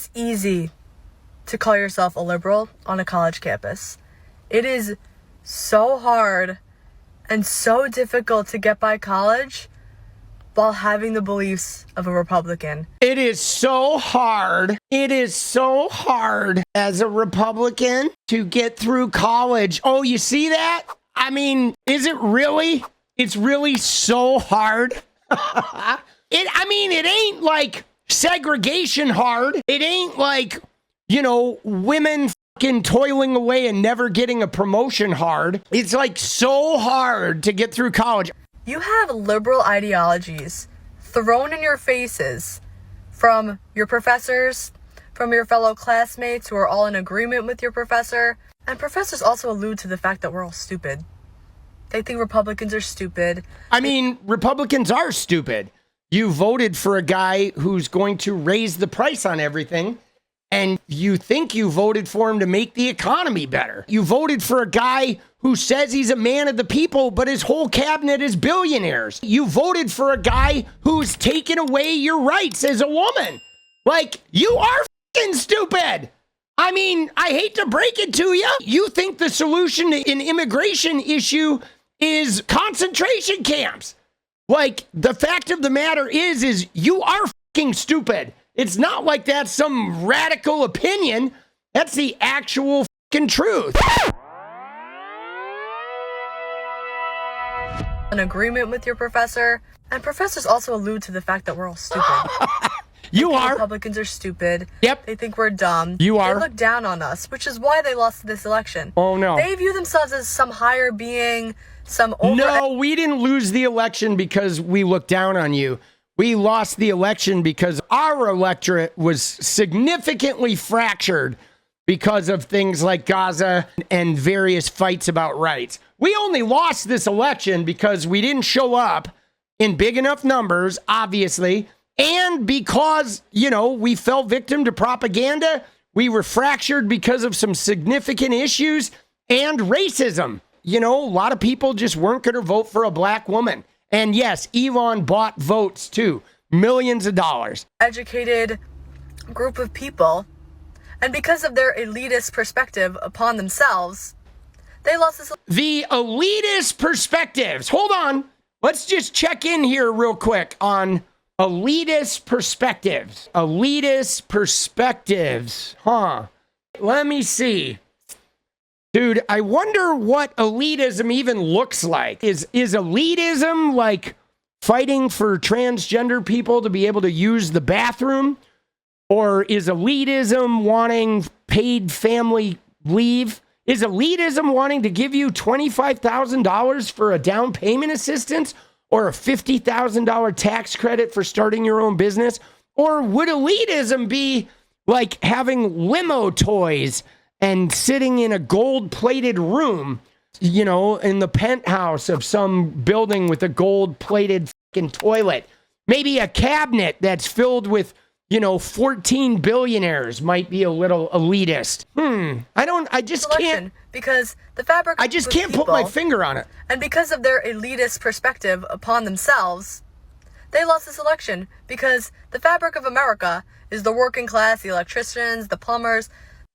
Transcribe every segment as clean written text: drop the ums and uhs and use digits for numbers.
is easy to call yourself a liberal on a college campus. It is so hard and so difficult to get by college while having the beliefs of a Republican. It is so hard. It is so hard as a Republican to get through college. Oh, you see that? I mean, is it really? It's really so hard. It ain't like segregation hard. It ain't like, women fucking toiling away and never getting a promotion hard. It's like so hard to get through college. You have liberal ideologies thrown in your faces from your professors, from your fellow classmates who are all in agreement with your professor. And professors also allude to the fact that we're all stupid. They think Republicans are stupid. Republicans are stupid. You voted for a guy who's going to raise the price on everything, and you think you voted for him to make the economy better. You voted for a guy who says he's a man of the people, but his whole cabinet is billionaires. You voted for a guy who's taken away your rights as a woman. Like, you are fucking stupid. I hate to break it to you. You think the solution to an immigration issue is concentration camps. Like, the fact of the matter is you are fucking stupid. It's not like that's some radical opinion. That's the actual fucking truth. In agreement with your professor, and professors also allude to the fact that we're all stupid. You are. Republicans are stupid. Yep. They think we're dumb. You are. They look down on us, which is why they lost this election. Oh, no. They view themselves as some higher being, No, we didn't lose the election because we looked down on you. We lost the election because our electorate was significantly fractured because of things like Gaza and various fights about rights. We only lost this election because we didn't show up in big enough numbers, obviously, and because, we fell victim to propaganda. We were fractured because of some significant issues and racism. A lot of people just weren't going to vote for a black woman. And yes, Elon bought votes too. Millions of dollars. Educated group of people. And because of their elitist perspective upon themselves, they lost this. The elitist perspectives. Hold on. Let's just check in here real quick on elitist perspectives. Elitist perspectives. Let me see. Dude, I wonder what elitism even looks like. Is elitism like fighting for transgender people to be able to use the bathroom? Or is elitism wanting paid family leave? Is elitism wanting to give you $25,000 for a down payment assistance or a $50,000 tax credit for starting your own business? Or would elitism be like having limo toys and sitting in a gold-plated room, in the penthouse of some building with a gold-plated fucking toilet? Maybe a cabinet that's filled with, 14 billionaires might be a little elitist. I just can't. Because the fabric I just can't put my finger on it. And because of their elitist perspective upon themselves, they lost this election because the fabric of America is the working class, the electricians, the plumbers.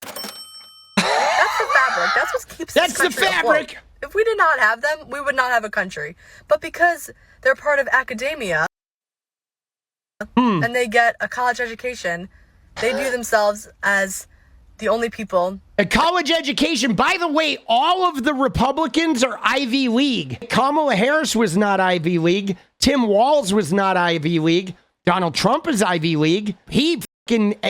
That's the fabric. That's what keeps this country That's the fabric. afloat. If we did not have them, we would not have a country. But because they're part of academia and they get a college education, they view themselves as the only people. A college education. By the way, all of the Republicans are Ivy League. Kamala Harris was not Ivy League. Tim Walz was not Ivy League. Donald Trump is Ivy League. He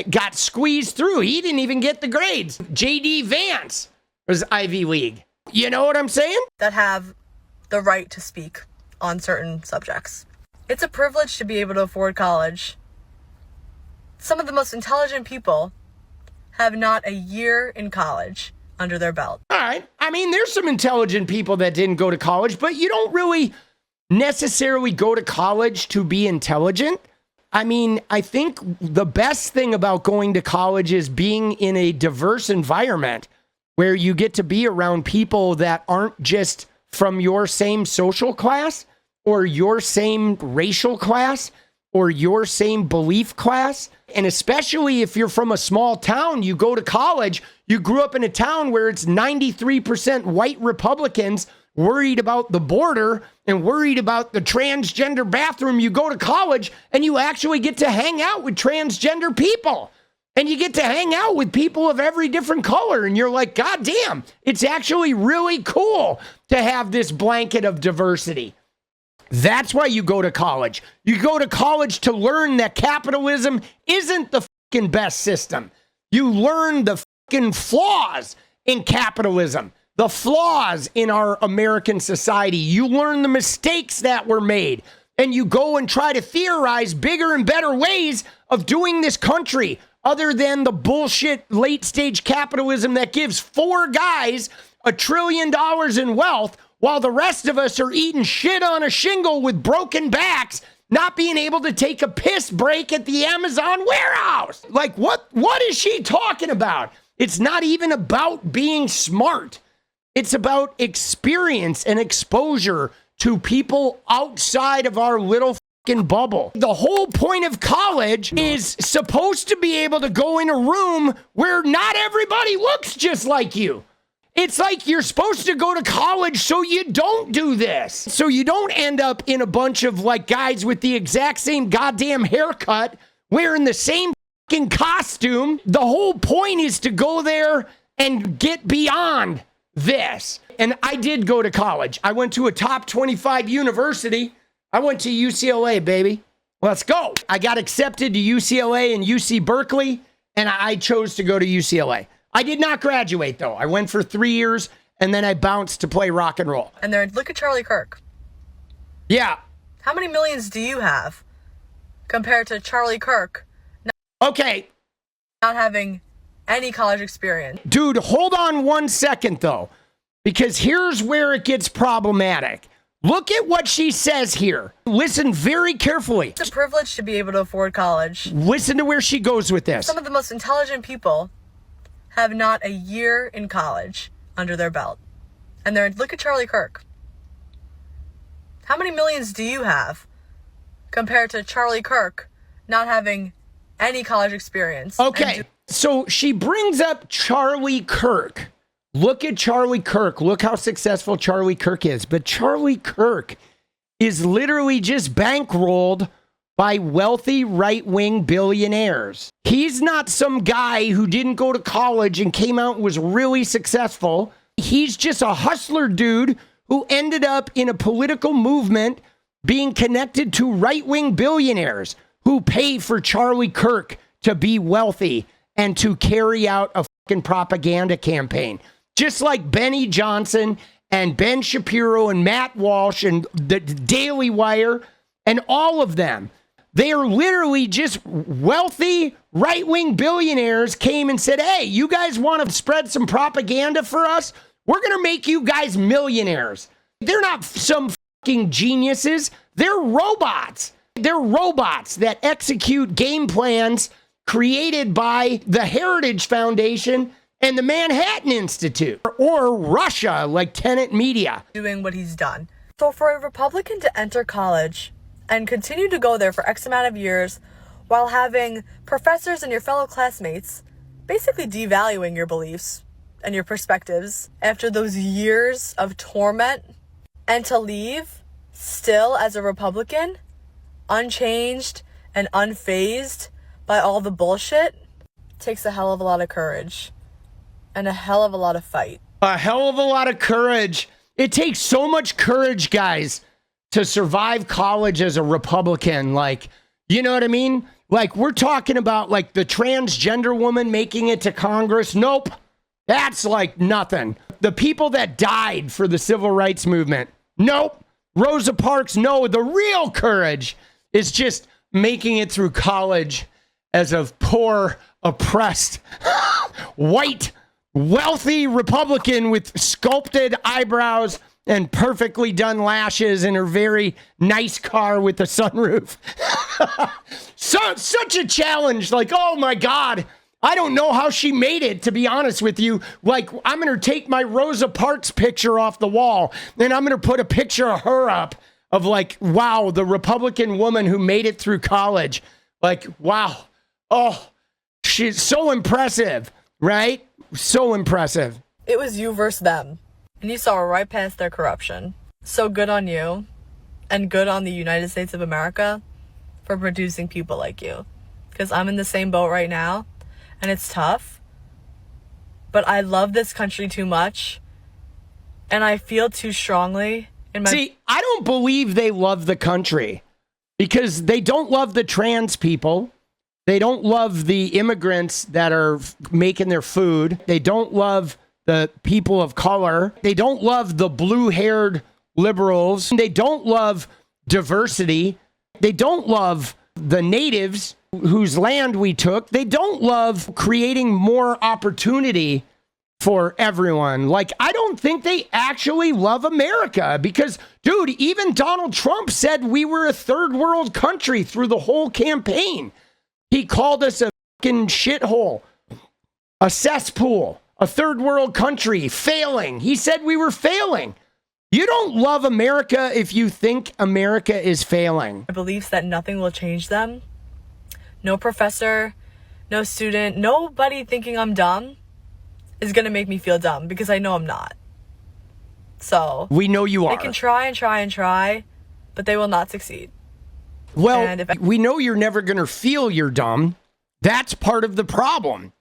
got squeezed through. He didn't even get the grades. J.D. Vance was Ivy League. You know what I'm saying? That have the right to speak on certain subjects. It's a privilege to be able to afford college. Some of the most intelligent people have not a year in college under their belt. All right. There's some intelligent people that didn't go to college, but you don't really necessarily go to college to be intelligent. I think the best thing about going to college is being in a diverse environment where you get to be around people that aren't just from your same social class or your same racial class. or your same belief class. And especially if you're from a small town, you go to college, you grew up in a town where it's 93% white Republicans worried about the border and worried about the transgender bathroom. You go to college and you actually get to hang out with transgender people. And you get to hang out with people of every different color. And you're like, God damn, it's actually really cool to have this blanket of diversity. That's why you go to college. You go to college to learn that capitalism isn't the fucking best system. You learn the fucking flaws in capitalism, the flaws in our American society. You learn the mistakes that were made. And you go and try to theorize bigger and better ways of doing this country, other than the bullshit late stage capitalism that gives four guys $1 trillion in wealth, while the rest of us are eating shit on a shingle with broken backs, not being able to take a piss break at the Amazon warehouse. Like, what is she talking about? It's not even about being smart. It's about experience and exposure to people outside of our little bubble. The whole point of college is supposed to be able to go in a room where not everybody looks just like you. It's like you're supposed to go to college so you don't do this. So you don't end up in a bunch of like guys with the exact same goddamn haircut, wearing the same fucking costume. The whole point is to go there and get beyond this. And I did go to college. I went to a top 25 university. I went to UCLA, baby. Let's go. I got accepted to UCLA and UC Berkeley, and I chose to go to UCLA. I did not graduate, though. I went for 3 years, and then I bounced to play rock and roll. And they're, look at Charlie Kirk. Yeah. How many millions do you have compared to Charlie Kirk not having any college experience? Dude, hold on 1 second, though, because here's where it gets problematic. Look at what she says here. Listen very carefully. It's a privilege to be able to afford college. Listen to where she goes with this. Some of the most intelligent people have not a year in college under their belt. And look at Charlie Kirk. How many millions do you have compared to Charlie Kirk not having any college experience? Okay, so she brings up Charlie Kirk. Look at Charlie Kirk. Look how successful Charlie Kirk is. But Charlie Kirk is literally just bankrolled by wealthy right-wing billionaires. He's not some guy who didn't go to college and came out and was really successful. He's just a hustler dude who ended up in a political movement being connected to right-wing billionaires who pay for Charlie Kirk to be wealthy and to carry out a fucking propaganda campaign. Just like Benny Johnson and Ben Shapiro and Matt Walsh and the Daily Wire and all of them. They are literally just wealthy right-wing billionaires came and said, hey, you guys want to spread some propaganda for us? We're going to make you guys millionaires. They're not some fucking geniuses. They're robots. They're robots that execute game plans created by the Heritage Foundation and the Manhattan Institute, or Russia, like Tenet Media. Doing what he's done. So for a Republican to enter college and continue to go there for X amount of years while having professors and your fellow classmates basically devaluing your beliefs and your perspectives after those years of torment, and to leave still as a Republican, unchanged and unfazed by all the bullshit, takes a hell of a lot of courage. And a hell of a lot of fight. A hell of a lot of courage. It takes so much courage, guys, to survive college as a Republican. Like, you know what I mean? Like, we're talking about, like, the transgender woman making it to Congress. Nope. That's, like, nothing. The people that died for the civil rights movement. Nope. Rosa Parks, no. The real courage is just making it through college as a poor, oppressed, white, wealthy Republican with sculpted eyebrows and perfectly done lashes in her very nice car with a sunroof. Such a challenge. Like, oh my God, I don't know how she made it, to be honest with you. Like, I'm going to take my Rosa Parks picture off the wall and I'm going to put a picture of her up of like, wow, the Republican woman who made it through college. Like, wow. Oh, she's so impressive, right? So impressive. It was you versus them. And you saw right past their corruption. So good on you. And good on the United States of America for producing people like you. Because I'm in the same boat right now. And it's tough. But I love this country too much. And I feel too strongly in my... See, I don't believe they love the country. Because they don't love the trans people. They don't love the immigrants that are making their food. They don't love the people of color. They don't love the blue-haired liberals. They don't love diversity. They don't love the natives whose land we took. They don't love creating more opportunity for everyone. Like, I don't think they actually love America because, dude, even Donald Trump said we were a third world country through the whole campaign. He called us a fucking shithole, a cesspool, a third world country, failing. He said we were failing. You don't love America if you think America is failing. Beliefs that nothing will change them. No professor, no student, nobody thinking I'm dumb is going to make me feel dumb because I know I'm not. So we know you are. They can try and try and try, but they will not succeed. Well, we know you're never going to feel you're dumb. That's part of the problem.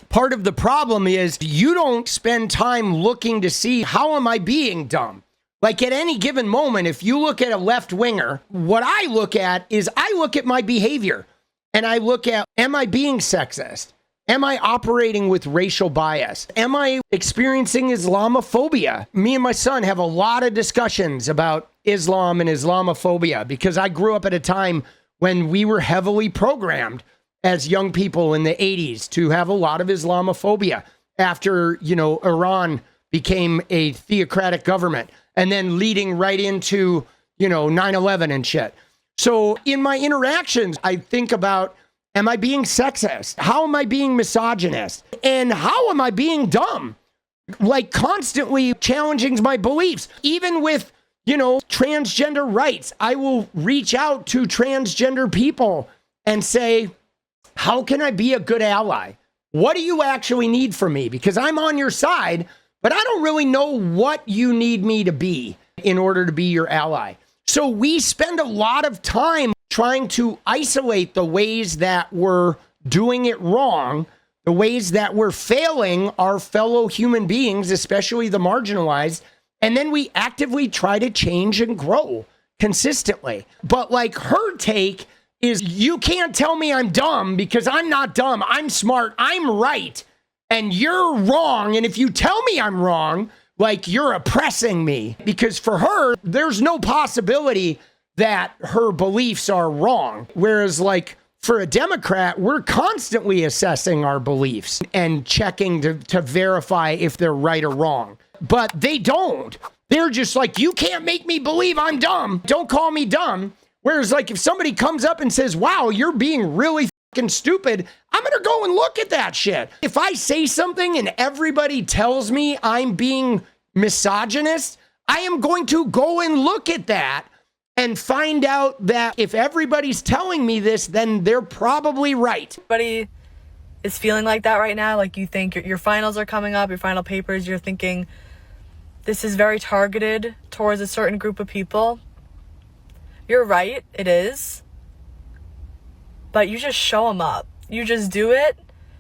Part of the problem is you don't spend time looking to see how am I being dumb. Like at any given moment, if you look at a left winger, what I look at is I look at my behavior and I look at, am I being sexist? Am I operating with racial bias? Am I experiencing Islamophobia? Me and my son have a lot of discussions about Islam and Islamophobia because I grew up at a time when we were heavily programmed as young people in the 80s to have a lot of Islamophobia after, Iran became a theocratic government and then leading right into, 9/11 and shit. So in my interactions, I think about, am I being sexist? How am I being misogynist? And how am I being dumb? Like constantly challenging my beliefs. Even with, transgender rights, I will reach out to transgender people and say, how can I be a good ally? What do you actually need from me? Because I'm on your side, but I don't really know what you need me to be in order to be your ally. So we spend a lot of time trying to isolate the ways that we're doing it wrong, the ways that we're failing our fellow human beings, especially the marginalized, and then we actively try to change and grow consistently. But like her take is, you can't tell me I'm dumb because I'm not dumb. I'm smart. I'm right. And you're wrong. And if you tell me I'm wrong, like you're oppressing me. Because for her, there's no possibility that her beliefs are wrong. Whereas like for a Democrat, we're constantly assessing our beliefs and checking to verify if they're right or wrong. But they don't. They're just like, you can't make me believe I'm dumb. Don't call me dumb. Whereas like if somebody comes up and says, wow, you're being really fucking stupid, I'm going to go and look at that shit. If I say something and everybody tells me I'm being misogynist, I am going to go and look at that and find out that if everybody's telling me this, then they're probably right. Everybody is feeling like that right now. Like you think your finals are coming up, your final papers, you're thinking this is very targeted towards a certain group of people. You're right, it is. But you just show them up. You just do it,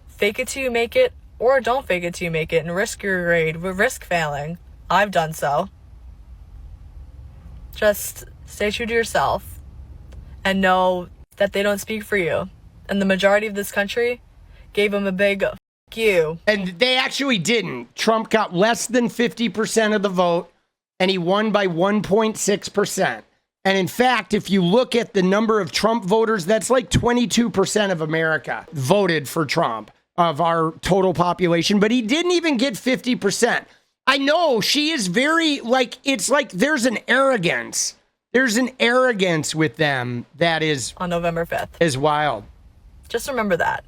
fake it till you make it, or don't fake it till you make it and risk your grade, risk failing. I've done so. Just stay true to yourself and know that they don't speak for you. And the majority of this country gave them a big f*** you. And they actually didn't. Trump got less than 50% of the vote, and he won by 1.6%. And in fact, if you look at the number of Trump voters, that's like 22% of America voted for Trump of our total population, but he didn't even get 50%. I know she is very like, it's like there's an arrogance. There's an arrogance with them that is on November 5th. Is wild. Just remember that.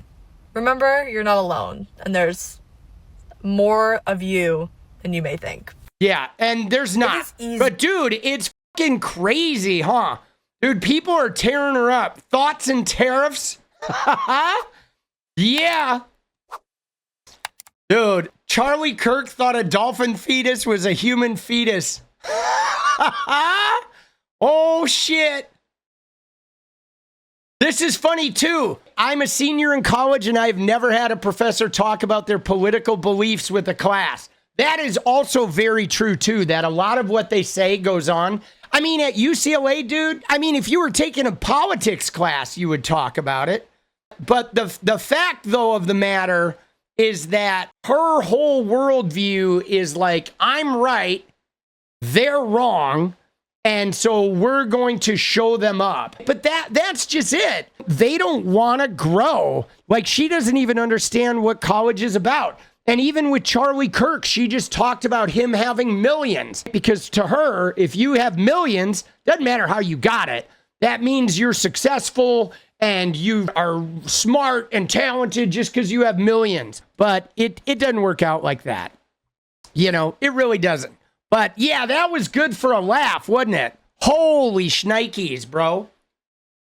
Remember, you're not alone, and there's more of you than you may think. Yeah, and there's not. It is easy. But dude, it's Fucking crazy, huh? Dude, people are tearing her up. Thoughts and tariffs? Yeah. Dude, Charlie Kirk thought a dolphin fetus was a human fetus. Oh, shit. This is funny, too. I'm a senior in college, and I've never had a professor talk about their political beliefs with a class. That is also very true, too, that a lot of what they say goes on. I mean, at UCLA, dude, I mean, if you were taking a politics class, you would talk about it. But the fact, though, of the matter is that her whole worldview is like, I'm right, they're wrong, and so we're going to show them up. But that's just it. They don't want to grow. Like, she doesn't even understand what college is about. And even with Charlie Kirk, she just talked about him having millions. Because to her, if you have millions, doesn't matter how you got it. That means you're successful and you are smart and talented just because you have millions. But it doesn't work out like that. You know, it really doesn't. But yeah, that was good for a laugh, wasn't it? Holy shnikes, bro.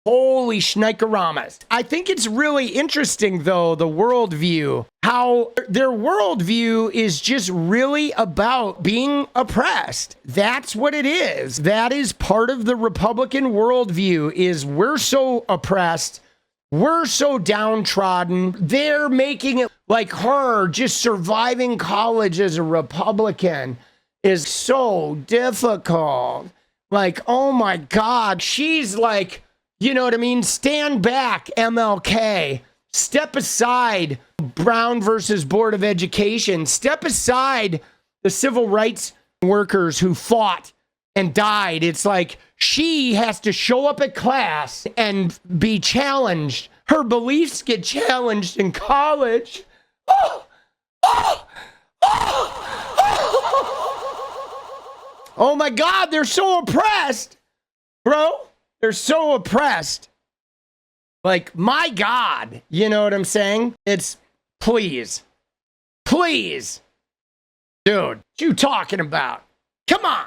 Holy shnikeramas. I think it's really interesting, though, the worldview. How their worldview is just really about being oppressed. That's what it is. That is part of the Republican worldview, is we're so oppressed. We're so downtrodden. They're making it like her just surviving college as a Republican is so difficult. Like, oh my God, she's like, you know what I mean? Stand back, MLK. Step aside, Brown versus Board of Education. Step aside, the civil rights workers who fought and died. It's like she has to show up at class and be challenged. Her beliefs get challenged in college. Oh, oh, oh, oh. Oh my God, they're so oppressed, bro. They're so oppressed. Like, my God, you know what I'm saying? It's, please, dude, what you talking about? Come on.